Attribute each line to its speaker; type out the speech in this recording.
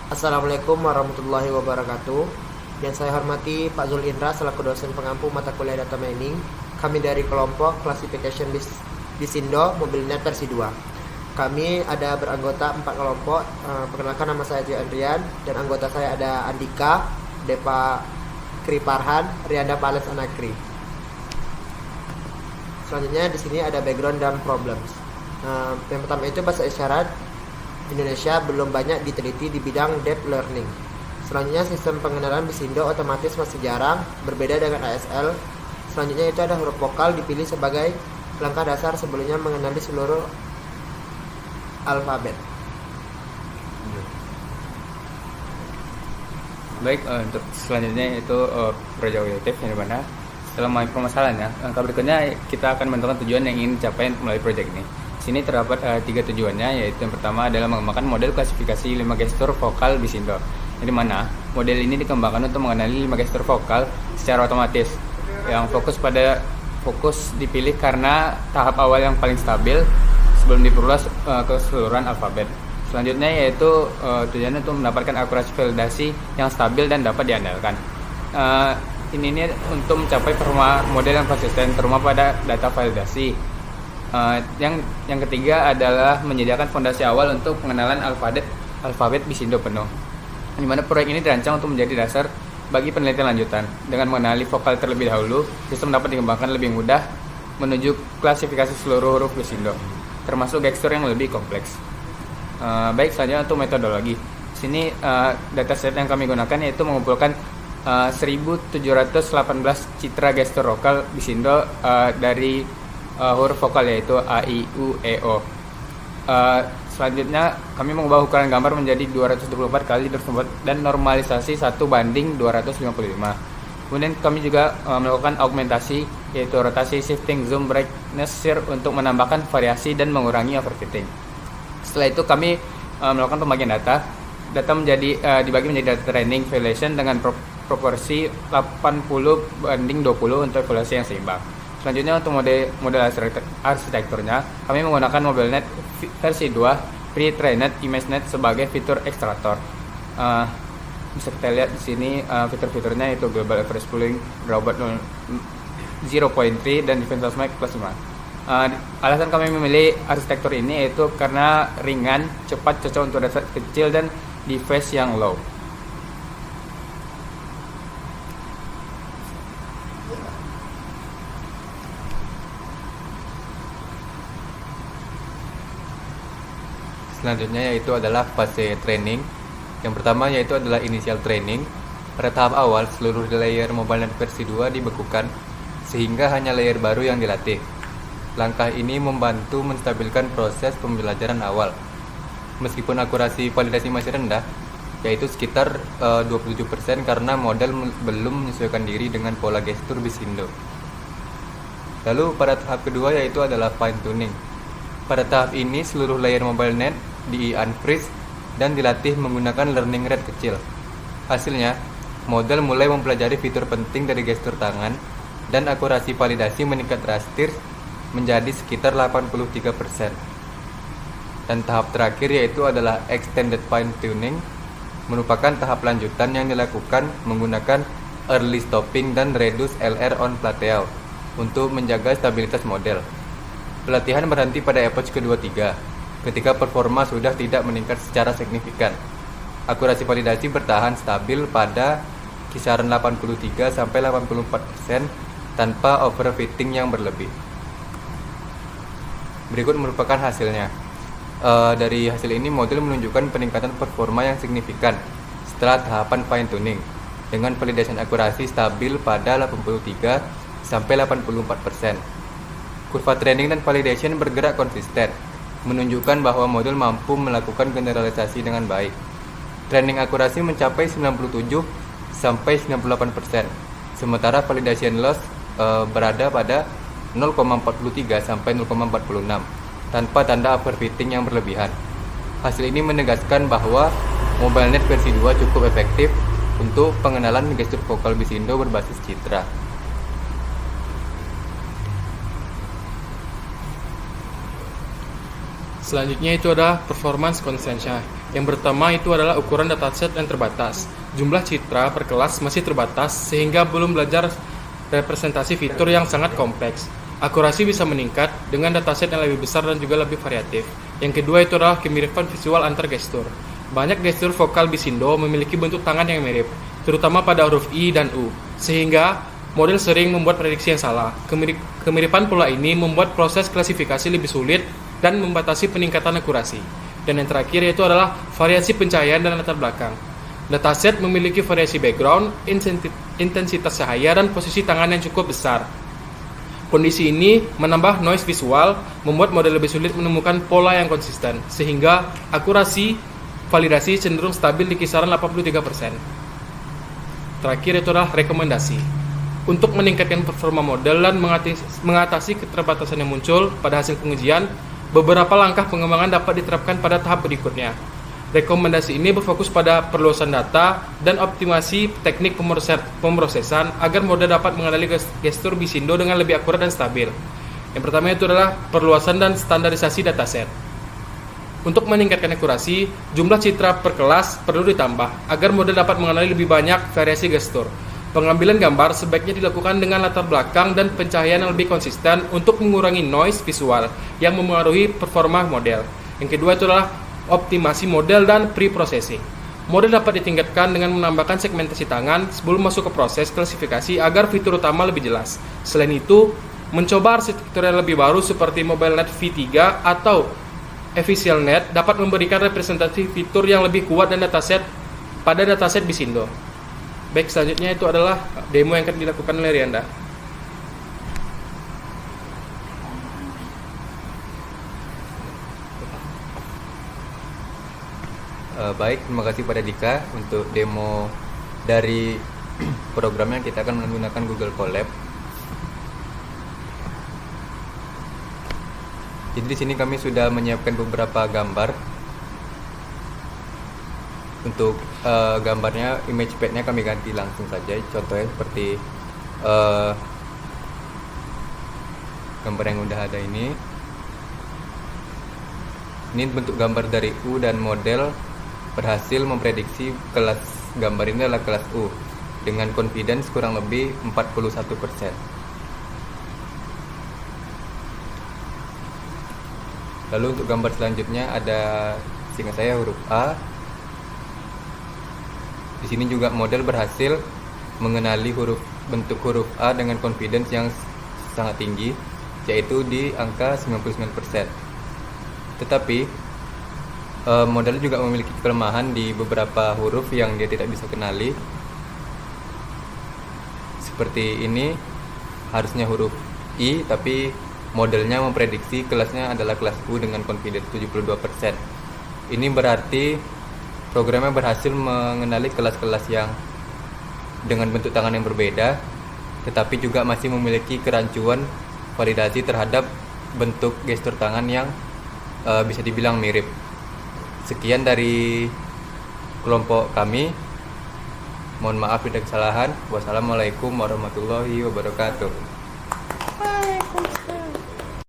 Speaker 1: Assalamualaikum warahmatullahi wabarakatuh. Yang saya hormati Pak Zul Indra selaku dosen pengampu mata kuliah Data Mining. Kami dari kelompok Classification Bisindo MobileNet versi 2. Kami ada beranggota 4 kelompok. Perkenalkan, nama saya Joy Andrian dan anggota saya ada Andika, Depa Kri Parhan, Rianda Pales Anakri. Selanjutnya di sini ada background dan problems. Yang pertama itu bahasa isyarat Indonesia belum banyak diteliti di bidang deep learning. Selanjutnya sistem pengenalan Bisindo otomatis masih jarang, berbeda dengan ASL. Selanjutnya itu ada huruf vokal dipilih sebagai langkah dasar sebelumnya mengenali seluruh alfabet.
Speaker 2: Baik, untuk selanjutnya itu proyek objektif yang dimana setelah memahami permasalahannya, langkah berikutnya kita akan menentukan tujuan yang ingin dicapai melalui proyek ini. Di sini terdapat 3 tujuannya, yaitu yang pertama adalah mengembangkan model klasifikasi 5 gestur vokal Bisindo, di mana model ini dikembangkan untuk mengenali 5 gestur vokal secara otomatis, yang fokus dipilih karena tahap awal yang paling stabil sebelum diperluas keseluruhan alfabet. Selanjutnya yaitu tujuannya untuk mendapatkan akurasi validasi yang stabil dan dapat diandalkan. Ini untuk mencapai performa model yang konsisten terutama pada data validasi. Yang ketiga adalah menyediakan fondasi awal untuk pengenalan alfabet Bisindo penuh, di mana proyek ini dirancang untuk menjadi dasar bagi penelitian lanjutan. Dengan mengenali vokal terlebih dahulu, sistem dapat dikembangkan lebih mudah menuju klasifikasi seluruh huruf Bisindo, termasuk gestur yang lebih kompleks. Baik, selanjutnya untuk metodologi. Di sini dataset yang kami gunakan yaitu mengumpulkan 1718 citra gestur vokal Bisindo dari huruf vokal yaitu A, I, U, E, O. Selanjutnya kami mengubah ukuran gambar menjadi 224 kali 224 dan normalisasi 1:255. Kemudian kami juga melakukan augmentasi yaitu rotasi, shifting, zoom, brightness, shear untuk menambahkan variasi dan mengurangi overfitting. Setelah itu kami melakukan pembagian data. Data dibagi menjadi data training, validation dengan proporsi 80:20 untuk evaluasi yang seimbang. Selanjutnya untuk model arsitekturnya, kami menggunakan MobileNet versi 2 Pre-trained ImageNet sebagai fitur ekstraktor. Bisa kita lihat di sini fitur-fiturnya yaitu Global Average Pooling, Drawback 0.3 dan Defense of Max plus 5. Alasan kami memilih arsitektur ini yaitu karena ringan, cepat, cocok untuk data kecil dan device yang low.
Speaker 3: Selanjutnya yaitu adalah fase training. Yang pertama yaitu adalah initial training. Pada tahap awal seluruh layer MobileNet versi 2 dibekukan sehingga hanya layer baru yang dilatih. Langkah ini membantu menstabilkan proses pembelajaran awal. Meskipun akurasi validasi masih rendah, yaitu sekitar 27% karena model belum menyesuaikan diri dengan pola gestur Bisindo. Lalu pada tahap kedua yaitu adalah fine tuning. Pada tahap ini seluruh layer MobileNet di-unfreeze dan dilatih menggunakan learning rate kecil. Hasilnya, model mulai mempelajari fitur penting dari gestur tangan dan akurasi validasi meningkat drastis menjadi sekitar 83%. Dan tahap terakhir yaitu adalah extended fine tuning, merupakan tahap lanjutan yang dilakukan menggunakan early stopping dan reduce LR on plateau untuk menjaga stabilitas model. Pelatihan berhenti pada epoch kedua-tiga, ketika performa sudah tidak meningkat secara signifikan. Akurasi validasi bertahan stabil pada kisaran 83-84% tanpa overfitting yang berlebih. Berikut merupakan hasilnya. Dari hasil ini model menunjukkan peningkatan performa yang signifikan setelah tahapan fine tuning dengan validation akurasi stabil pada 83-84%. Kurva training dan validation bergerak konsisten, menunjukkan bahwa model mampu melakukan generalisasi dengan baik. Training akurasi mencapai 97-98%, sementara validation loss berada pada 0,43-0,46 tanpa tanda overfitting yang berlebihan. Hasil ini menegaskan bahwa MobileNet versi 2 cukup efektif untuk pengenalan gestur vokal Bisindo berbasis citra.
Speaker 4: Selanjutnya itu adalah performance consensus. Yang pertama itu adalah ukuran dataset yang terbatas. Jumlah citra per kelas masih terbatas sehingga belum belajar representasi fitur yang sangat kompleks. Akurasi bisa meningkat dengan dataset yang lebih besar dan juga lebih variatif. Yang kedua itu adalah kemiripan visual antar gestur. Banyak gestur vokal Bisindo memiliki bentuk tangan yang mirip, terutama pada huruf I dan U, sehingga model sering membuat prediksi yang salah. Kemiripan pola ini membuat proses klasifikasi lebih sulit dan membatasi peningkatan akurasi. Dan yang terakhir yaitu adalah variasi pencahayaan dan latar belakang. Dataset memiliki variasi background, intensitas cahaya, dan posisi tangan yang cukup besar. Kondisi ini menambah noise visual, membuat model lebih sulit menemukan pola yang konsisten, sehingga akurasi validasi cenderung stabil di kisaran 83%. Terakhir itu adalah rekomendasi. Untuk meningkatkan performa model dan mengatasi keterbatasan yang muncul pada hasil pengujian, beberapa langkah pengembangan dapat diterapkan pada tahap berikutnya. Rekomendasi ini berfokus pada perluasan data dan optimasi teknik pemrosesan agar model dapat mengenali gestur Bisindo dengan lebih akurat dan stabil. Yang pertama itu adalah perluasan dan standarisasi dataset. Untuk meningkatkan akurasi, jumlah citra per kelas perlu ditambah agar model dapat mengenali lebih banyak variasi gestur. Pengambilan gambar sebaiknya dilakukan dengan latar belakang dan pencahayaan yang lebih konsisten untuk mengurangi noise visual yang memengaruhi performa model. Yang kedua itu adalah optimasi model dan pre-processing. Model dapat ditingkatkan dengan menambahkan segmentasi tangan sebelum masuk ke proses klasifikasi agar fitur utama lebih jelas. Selain itu, mencoba arsitektur yang lebih baru seperti MobileNet V3 atau EfficientNet dapat memberikan representasi fitur yang lebih kuat dan pada dataset Bisindo. Baik, selanjutnya itu adalah demo yang akan dilakukan oleh Rianda.
Speaker 3: Baik, terima kasih pada Dika untuk demo dari programnya. Kita akan menggunakan Google Colab. Jadi di sini kami sudah menyiapkan beberapa gambar. Untuk gambarnya, image pad-nya kami ganti langsung saja. Contohnya seperti gambar yang udah ada ini. Ini bentuk gambar dari U dan model berhasil memprediksi kelas gambar ini adalah kelas U dengan confidence kurang lebih 41%. Lalu untuk gambar selanjutnya ada seingat saya huruf A. Di sini juga model berhasil mengenali bentuk huruf A dengan confidence yang sangat tinggi, yaitu di angka 99%. Tetapi model juga memiliki kelemahan di beberapa huruf yang dia tidak bisa kenali. Seperti ini, harusnya huruf I, tapi modelnya memprediksi kelasnya adalah kelas U dengan confidence 72%. Ini berarti programnya berhasil mengenali kelas-kelas yang dengan bentuk tangan yang berbeda, tetapi juga masih memiliki kerancuan validasi terhadap bentuk gestur tangan yang bisa dibilang mirip. Sekian dari kelompok kami. Mohon maaf bila kesalahan. Wassalamualaikum warahmatullahi wabarakatuh.